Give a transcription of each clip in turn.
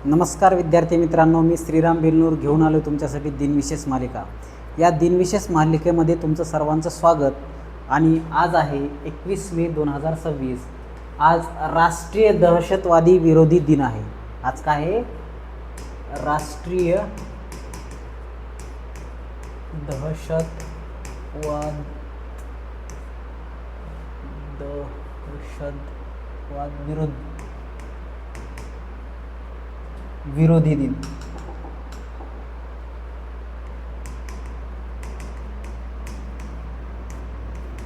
नमस्कार विद्यार्थी मित्रांनो, मी श्रीराम बेलनूर घेऊन आलो तुमच्यासाठी दिनविशेष मालिका। या दिनविशेष मालिकेमध्ये तुमचं सर्वांचं स्वागत। आणि आज आहे 21 मे 2026। आज राष्ट्रीय दहशतवादी विरोधी दिन आहे। आज काय आहे? राष्ट्रीय दहशतवाद विरोधी दिन।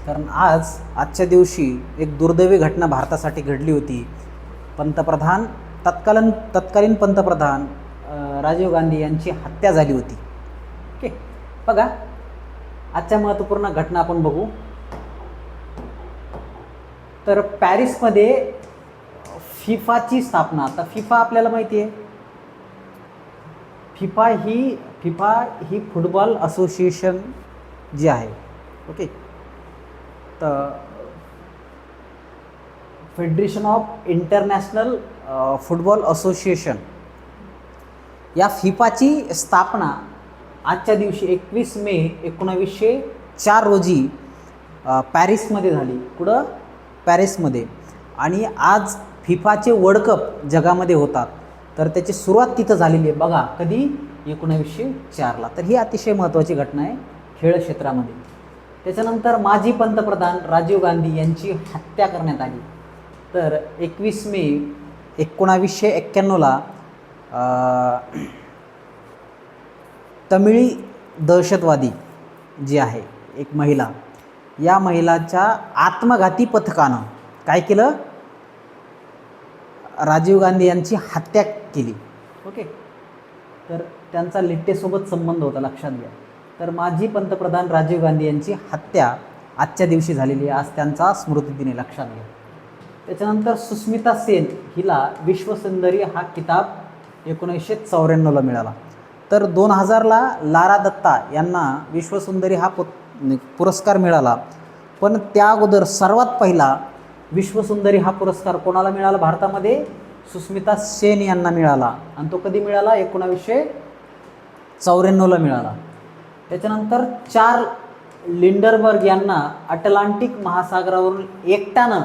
कारण आजच्या दिवशी एक दुर्दैवी घटना भारतासाठी घडली होती। तत्कालीन पंतप्रधान राजीव गांधी यांची हत्या झाली होती। ओके, बघा आजच्या महत्त्वपूर्ण घटना आपण बघू। तर पॅरिसमध्ये फिफाची स्थापना। आता फिफा आपल्याला माहिती आहे, फिफा ही फुटबॉल असोसिएशन जी आहे। ओके, तर federation of international football association, या फिफाची स्थापना आजच्या दिवशी 21 मे 1904 रोजी पॅरिसमध्ये झाली। कुठं? पॅरिसमध्ये। आणि आज फिफाचे वर्ल्ड कप जगामध्ये होतात, तर त्याची सुरुवात तिथं झालेली आहे। बघा कधी? 1904ला। तर ही अतिशय महत्त्वाची घटना आहे खेळ क्षेत्रामध्ये। त्याच्यानंतर माजी पंतप्रधान राजीव गांधी यांची हत्या करण्यात आली। तर 21 मे 1991ला तमिळी दहशतवादी जी आहे एक महिला, या महिलाच्या आत्मघाती पथकानं काय केलं? राजीव गांधी यांची हत्या केली। ओके, तर त्यांचा लिट्टेसोबत संबंध होता, लक्षात घ्या। तर माजी पंतप्रधान राजीव गांधी यांची हत्या आजच्या दिवशी झालेली आहे। आज त्यांचा स्मृतिदिन आहे, लक्षात घ्या। त्याच्यानंतर सुस्मिता सेन हिला विश्वसुंदरी हा किताब 1994ला मिळाला। तर 2000ला लारा दत्ता यांना विश्वसुंदरी हा पुरस्कार मिळाला। पण त्या अगोदर सर्वात पहिला विश्वसुंदरी हा पुरस्कार कोणाला मिळाला भारतामध्ये? सुस्मिता सेन यांना मिळाला। आणि तो कधी मिळाला? 1994ला मिळाला। त्याच्यानंतर चार्ल्स लिंडबर्ग यांना अटलांटिक महासागरावरून एकट्यानं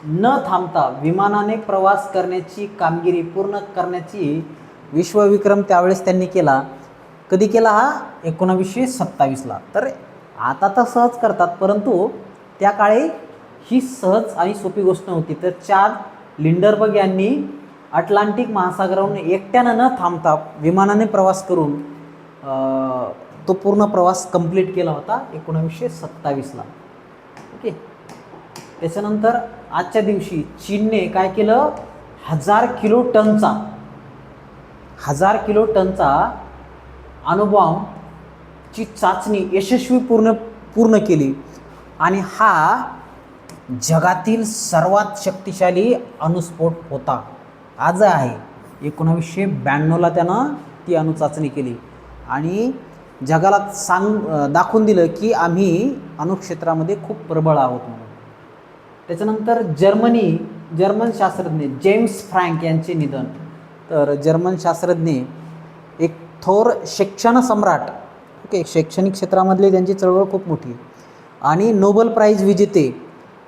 न थांबता विमानाने प्रवास करण्याची कामगिरी पूर्ण करण्याची विश्वविक्रम त्यावेळेस त्यांनी केला। कधी केला हा? 1927ला। तर आता तर सहज करतात, परंतु त्या काळी ही सहज आणि सोपी गोष्ट नव्हती। तर चार्ल्स लिंडबर्ग यांनी अटलांटिक महासागरावरून एकट्यानं न थांबता विमानाने प्रवास करून तो पूर्ण प्रवास कंप्लीट केला होता 1927ला। ओके, त्याच्यानंतर आजच्या दिवशी चीनने काय केलं? 1000 किलो टनचा अणुबॉम्बची चाचणी यशस्वी पूर्ण केली। आणि हा जगातील सर्वात शक्तिशाली अणुस्फोट होता। आज आहे 1992ला त्यानं ती अणुचाचणी केली आणि जगाला दाखवून दिलं की आम्ही अणुक्षेत्रामध्ये खूप प्रबळ आहोत म्हणून। त्याच्यानंतर जर्मन शास्त्रज्ञ जेम्स फ्रँक यांचे निधन। तर जर्मन शास्त्रज्ञ एक थोर शिक्षण सम्राट, ओके, शैक्षणिक क्षेत्रामधली त्यांची चळवळ खूप मोठी, आणि नोबेल प्राइज विजेते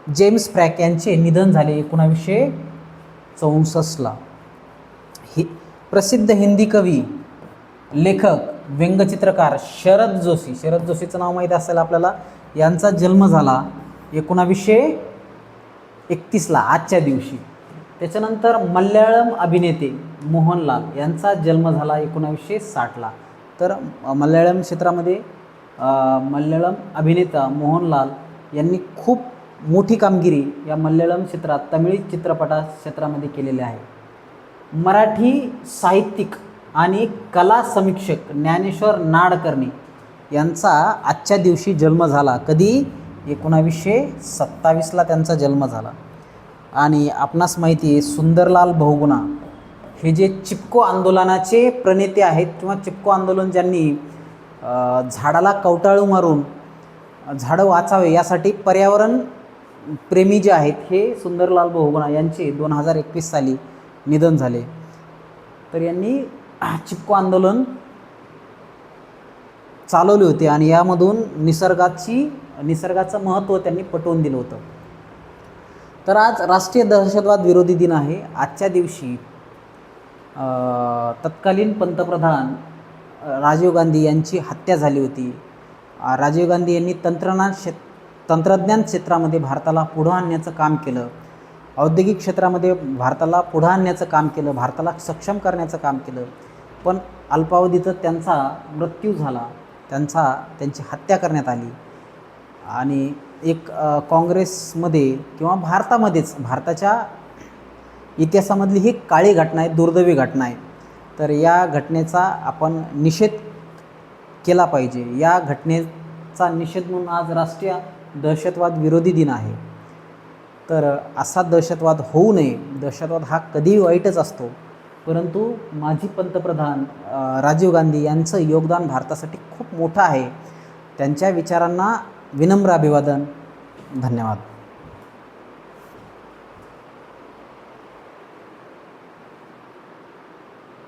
जेम्स फ्रँक यांचे निधन झाले 1964ला। प्रसिद्ध हिंदी कवी, लेखक, व्यंगचित्रकार शरद जोशीचं नाव माहीत असेल आपल्याला, यांचा जन्म झाला 1931ला आजच्या दिवशी। त्याच्यानंतर मल्याळम अभिनेते मोहनलाल यांचा जन्म झाला 1960ला। तर मल्याळम क्षेत्रामध्ये मल्याळम अभिनेता मोहनलाल यांनी खूप मोठी कामगिरी या मल्याळम क्षेत्रात, तमिळ चित्रपटा क्षेत्रामध्ये केलेली आहे। मराठी साहित्यिक आणि कला समीक्षक ज्ञानेश्वर नाडकर्णी यांचा आजच्या दिवशी जन्म झाला। कधी? 1927ला त्यांचा जन्म झाला। आणि आपणास माहिती आहे सुंदरलाल बहुगुणा हे जे चिपको आंदोलनाचे प्रणेते आहेत, किंवा चिपको आंदोलन ज्यांनी झाडाला कवटाळू मारून झाडं वाचावे यासाठी पर्यावरण प्रेमी जे आहेत हे सुंदरलाल बहुगुणा यांचे 2021 साली निधन झाले। तर यांनी चिपको आंदोलन चालवले होते आणि यामधून निसर्गाचं महत्त्व त्यांनी पटवून दिलं होतं. तर आज राष्ट्रीय दहशतवाद विरोधी दिन आहे. आजच्या दिवशी तत्कालीन पंतप्रधान राजीव गांधी यांची हत्या झाली होती. राजीव गांधी यांनी तंत्रज्ञान क्षेत्रामध्ये भारताला पुढं आणण्याचं काम केलं, औद्योगिक क्षेत्रामध्ये भारताला पुढं आणण्याचं काम केलं, भारताला सक्षम करण्याचं काम केलं. पण अल्पावधीतच त्यांचा मृत्यू झाला, त्यांची हत्या करण्यात आली. आणि एक काँग्रेसमध्ये किंवा भारताच्या इतिहासामधली ही काळी घटना आहे, दुर्दैवी घटना आहे. तर या घटनेचा आपण निषेध केला पाहिजे. या घटनेचा निषेध म्हणून आज राष्ट्रीय दहशतवाद विरोधी दिन आहे. तर असा दहशतवाद होऊ नये. दहशतवाद हा कधीही वाईटच असतो, परंतु माजी पंतप्रधान राजीव गांधी यांचं योगदान भारतासाठी खूप मोठं आहे. त्यांच्या विचारांना विनम्र अभिवादन. धन्यवाद.